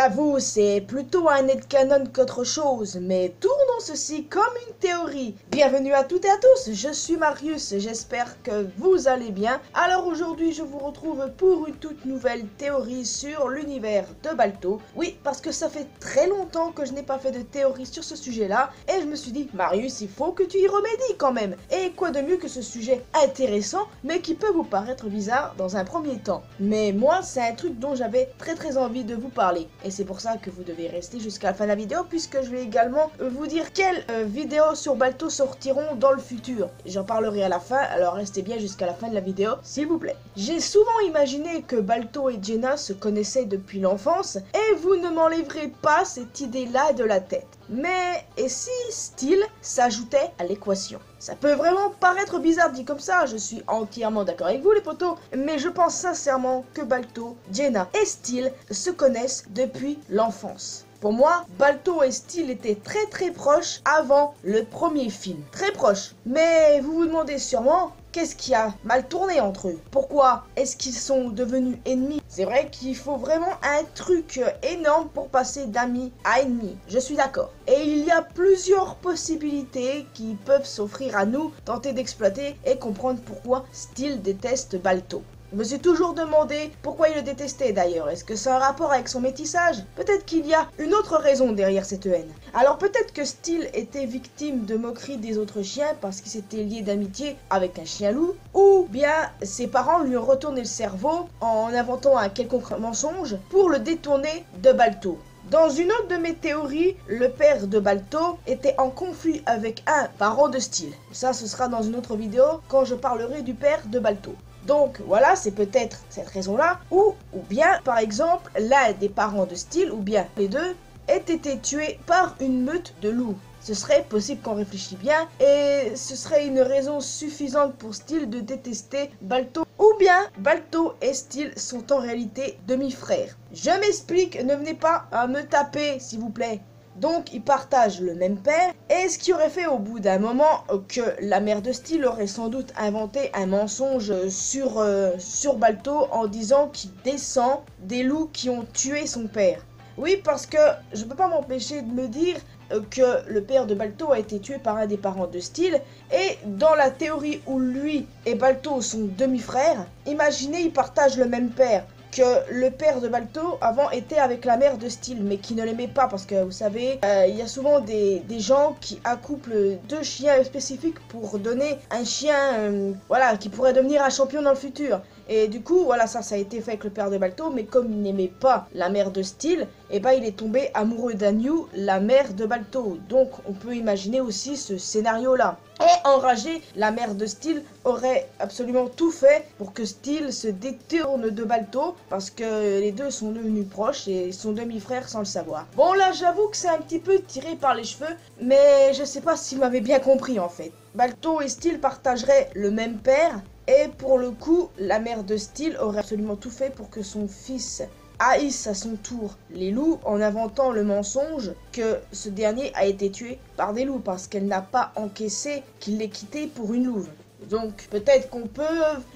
J'avoue, c'est plutôt un headcanon qu'autre chose, mais tournons ceci comme une théorie. Bienvenue à toutes et à tous, je suis Marius, j'espère que vous allez bien. Alors aujourd'hui, je vous retrouve pour une toute nouvelle théorie sur l'univers de Balto. Oui, parce que ça fait très longtemps que je n'ai pas fait de théorie sur ce sujet-là, et je me suis dit, Marius, il faut que tu y remédies quand même. Et quoi de mieux que ce sujet intéressant, mais qui peut vous paraître bizarre dans un premier temps. Mais moi, c'est un truc dont j'avais très envie de vous parler. Et c'est pour ça que vous devez rester jusqu'à la fin de la vidéo, puisque je vais également vous dire quelles vidéos sur Balto sortiront dans le futur. J'en parlerai à la fin, alors restez bien jusqu'à la fin de la vidéo, s'il vous plaît. J'ai souvent imaginé que Balto et Jenna se connaissaient depuis l'enfance, et vous ne m'enlèverez pas cette idée-là de la tête. Mais et si Steel s'ajoutait à l'équation? Ça peut vraiment paraître bizarre dit comme ça, je suis entièrement d'accord avec vous les potos, mais je pense sincèrement que Balto, Jenna et Steel se connaissent depuis l'enfance. Pour moi, Balto et Steel étaient très proches avant le premier film. Très proches. Mais vous vous demandez sûrement, qu'est-ce qui a mal tourné entre eux? Pourquoi est-ce qu'ils sont devenus ennemis? C'est vrai qu'il faut vraiment un truc énorme pour passer d'amis à ennemis. Je suis d'accord. Et il y a plusieurs possibilités qui peuvent s'offrir à nous, tenter d'exploiter et comprendre pourquoi Steel déteste Balto. Je me suis toujours demandé pourquoi il le détestait d'ailleurs. Est-ce que c'est un rapport avec son métissage? Peut-être qu'il y a une autre raison derrière cette haine. Alors peut-être que Steel était victime de moqueries des autres chiens parce qu'il s'était lié d'amitié avec un chien loup. Ou bien ses parents lui ont retourné le cerveau en inventant un quelconque mensonge pour le détourner de Balto. Dans une autre de mes théories, le père de Balto était en conflit avec un parent de Steel. Ça, ce sera dans une autre vidéo quand je parlerai du père de Balto. Donc voilà, c'est peut-être cette raison-là, ou bien par exemple l'un des parents de Steel, ou bien les deux, ait été tué par une meute de loups. Ce serait possible qu'on réfléchisse bien, et ce serait une raison suffisante pour Steel de détester Balto. Ou bien Balto et Steel sont en réalité demi-frères. Je m'explique, ne venez pas à me taper s'il vous plaît. Donc ils partagent le même père, et ce qui aurait fait au bout d'un moment que la mère de Steel aurait sans doute inventé un mensonge sur Balto en disant qu'il descend des loups qui ont tué son père. Oui, parce que je peux pas m'empêcher de me dire que le père de Balto a été tué par un des parents de Steel, et dans la théorie où lui et Balto sont demi-frères, imaginez ils partagent le même père. Que le père de Balto avant était avec la mère de Steel, mais qui ne l'aimait pas parce que vous savez, il y a souvent des gens qui accouplent deux chiens spécifiques pour donner un chien voilà, qui pourrait devenir un champion dans le futur. Et du coup, voilà, ça a été fait avec le père de Balto, mais comme il n'aimait pas la mère de Steel, et ben il est tombé amoureux d'Anyu, la mère de Balto. Donc on peut imaginer aussi ce scénario-là. Et enragée, la mère de Steel aurait absolument tout fait pour que Steel se détourne de Balto, parce que les deux sont devenus proches et sont demi-frères sans le savoir. Bon là, j'avoue que c'est un petit peu tiré par les cheveux, mais je sais pas si vous m'avez bien compris en fait. Balto et Steel partageraient le même père, et pour le coup, la mère de Steel aurait absolument tout fait pour que son fils haïsse à son tour les loups en inventant le mensonge que ce dernier a été tué par des loups parce qu'elle n'a pas encaissé qu'il l'ait quitté pour une louve. Donc peut-être qu'on peut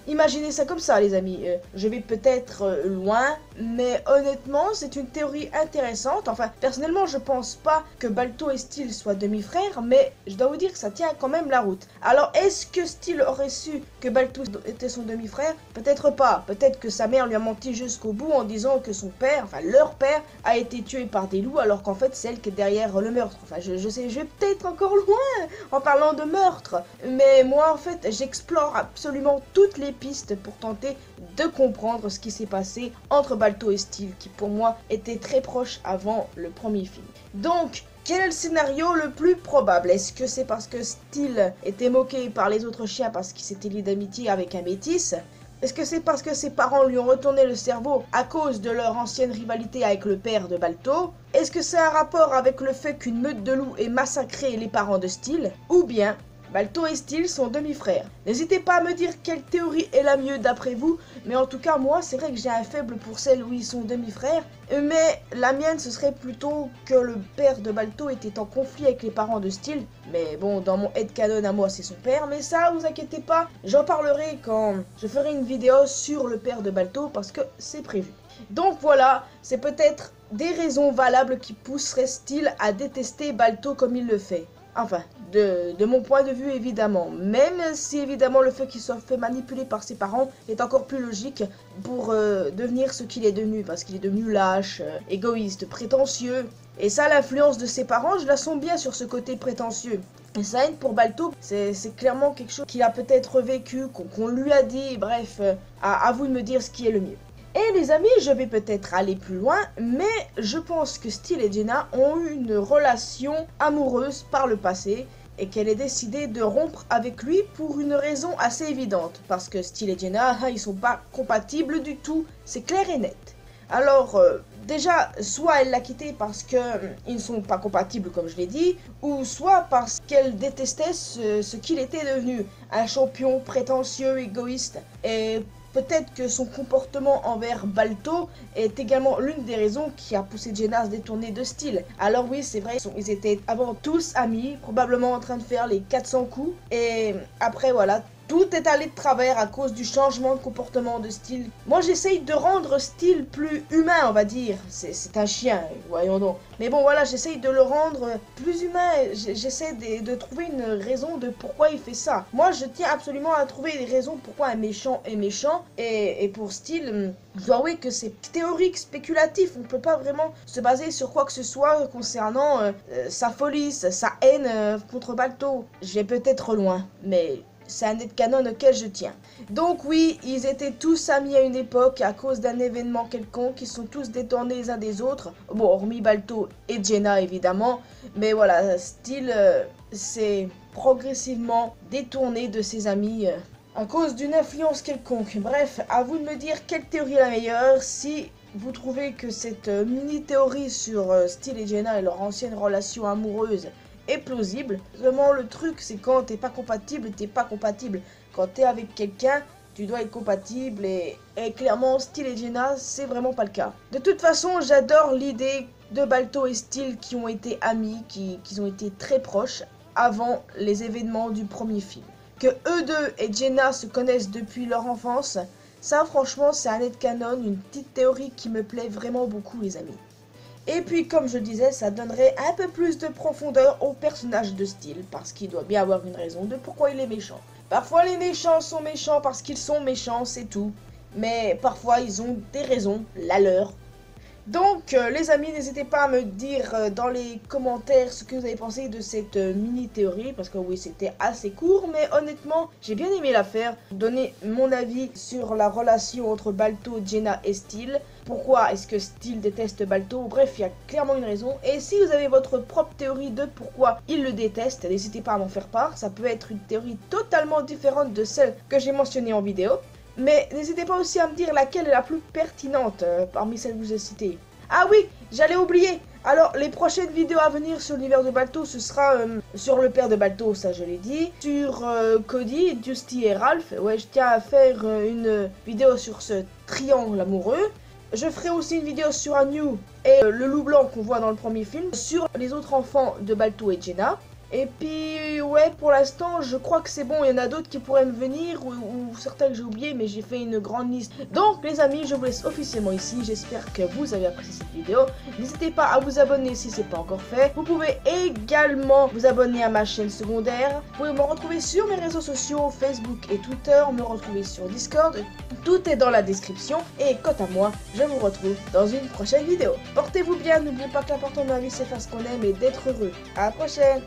imaginer ça comme ça les amis. Je vais peut-être loin, mais honnêtement c'est une théorie intéressante. Enfin personnellement je pense pas que Balto et Steel soient demi-frères, mais je dois vous dire que ça tient quand même la route. Alors est-ce que Steel aurait su que Balto était son demi-frère? Peut-être pas. Peut-être que sa mère lui a menti jusqu'au bout en disant que son père, enfin leur père, a été tué par des loups alors qu'en fait c'est elle qui est derrière le meurtre. Enfin je sais, je vais peut-être encore loin en parlant de meurtre, mais moi en fait j'explore absolument toutes les pistes pour tenter de comprendre ce qui s'est passé entre Balto et Steel, qui pour moi était très proche avant le premier film. Donc, quel est le scénario le plus probable? Est-ce que c'est parce que Steel était moqué par les autres chiens parce qu'il s'était lié d'amitié avec un métis? Est-ce que c'est parce que ses parents lui ont retourné le cerveau à cause de leur ancienne rivalité avec le père de Balto? Est-ce que c'est un rapport avec le fait qu'une meute de loups ait massacré les parents de Steel? Ou bien Balto et Steel sont demi-frères. N'hésitez pas à me dire quelle théorie est la mieux d'après vous, mais en tout cas moi c'est vrai que j'ai un faible pour celle où ils sont demi-frères, mais la mienne ce serait plutôt que le père de Balto était en conflit avec les parents de Steel, mais bon dans mon headcanon à moi c'est son père, mais ça vous inquiétez pas, j'en parlerai quand je ferai une vidéo sur le père de Balto parce que c'est prévu. Donc voilà, c'est peut-être des raisons valables qui pousseraient Steel à détester Balto comme il le fait. Enfin, de mon point de vue évidemment, même si évidemment le fait qu'il soit fait manipuler par ses parents est encore plus logique pour devenir ce qu'il est devenu, parce qu'il est devenu lâche, égoïste, prétentieux. Et ça, l'influence de ses parents, je la sens bien sur ce côté prétentieux. Et sa haine pour Balto, c'est clairement quelque chose qu'il a peut-être vécu, qu'on lui a dit, bref, à vous de me dire ce qui est le mieux. Et les amis, je vais peut-être aller plus loin, mais je pense que Steel et Jenna ont eu une relation amoureuse par le passé et qu'elle ait décidé de rompre avec lui pour une raison assez évidente. Parce que Steel et Jenna, ils sont pas compatibles du tout, c'est clair et net. Alors, déjà, soit elle l'a quitté parce qu'ils ne sont pas compatibles, comme je l'ai dit, ou soit parce qu'elle détestait ce qu'il était devenu, un champion prétentieux, égoïste, et peut-être que son comportement envers Balto est également l'une des raisons qui a poussé Jenna à se détourner de Steel. Alors oui, c'est vrai, ils étaient avant tous amis, probablement en train de faire les 400 coups, et après voilà, tout est allé de travers à cause du changement de comportement de Steel. Moi, j'essaye de rendre Steel plus humain, on va dire. C'est un chien, voyons donc. Mais bon, voilà, j'essaye de le rendre plus humain. J'essaie de trouver une raison de pourquoi il fait ça. Moi, je tiens absolument à trouver des raisons pourquoi un méchant est méchant. Et pour Steel, je dois avouer que c'est théorique, spéculatif. On ne peut pas vraiment se baser sur quoi que ce soit concernant sa folie, sa haine contre Balto. Je vais peut-être loin, mais c'est un headcanon auquel je tiens. Donc oui, ils étaient tous amis à une époque à cause d'un événement quelconque. Ils sont tous détournés les uns des autres. Bon, hormis Balto et Jenna évidemment. Mais voilà, Steel s'est progressivement détourné de ses amis à cause d'une influence quelconque. Bref, à vous de me dire quelle théorie est la meilleure. Si vous trouvez que cette mini-théorie sur Steel et Jenna et leur ancienne relation amoureuse est plausible. Vraiment, le truc, c'est quand t'es pas compatible, t'es pas compatible. Quand t'es avec quelqu'un, tu dois être compatible et clairement, Steel et Jenna, c'est vraiment pas le cas. De toute façon, j'adore l'idée de Balto et Steel qui ont été amis, qui ont été très proches avant les événements du premier film. Que eux deux et Jenna se connaissent depuis leur enfance, ça franchement, c'est un headcanon, une petite théorie qui me plaît vraiment beaucoup, les amis. Et puis, comme je disais, ça donnerait un peu plus de profondeur au personnage de Steel, parce qu'il doit bien avoir une raison de pourquoi il est méchant. Parfois, les méchants sont méchants parce qu'ils sont méchants, c'est tout. Mais parfois, ils ont des raisons, la leur. Donc, les amis, n'hésitez pas à me dire dans les commentaires ce que vous avez pensé de cette mini-théorie, parce que oui, c'était assez court, mais honnêtement, j'ai bien aimé la faire. Donner mon avis sur la relation entre Balto, Jenna et Steel. Pourquoi est-ce que Steel déteste Balto? Bref, il y a clairement une raison. Et si vous avez votre propre théorie de pourquoi il le déteste, n'hésitez pas à m'en faire part. Ça peut être une théorie totalement différente de celle que j'ai mentionnée en vidéo. Mais n'hésitez pas aussi à me dire laquelle est la plus pertinente parmi celles que je vous ai citées. Ah oui, j'allais oublier. Alors, les prochaines vidéos à venir sur l'univers de Balto, ce sera sur le père de Balto, ça je l'ai dit. Sur Cody, Dusty et Ralph. Ouais, je tiens à faire une vidéo sur ce triangle amoureux. Je ferai aussi une vidéo sur Anu et le loup blanc qu'on voit dans le premier film. Sur les autres enfants de Balto et Jenna. Et puis, ouais, pour l'instant, je crois que c'est bon. Il y en a d'autres qui pourraient me venir, ou certains que j'ai oubliés, mais j'ai fait une grande liste. Donc, les amis, je vous laisse officiellement ici. J'espère que vous avez apprécié cette vidéo. N'hésitez pas à vous abonner si ce n'est pas encore fait. Vous pouvez également vous abonner à ma chaîne secondaire. Vous pouvez me retrouver sur mes réseaux sociaux, Facebook et Twitter, me retrouver sur Discord. Tout est dans la description. Et quant à moi, je vous retrouve dans une prochaine vidéo. Portez-vous bien, n'oubliez pas que l'important dans la vie, c'est faire ce qu'on aime et d'être heureux. À la prochaine!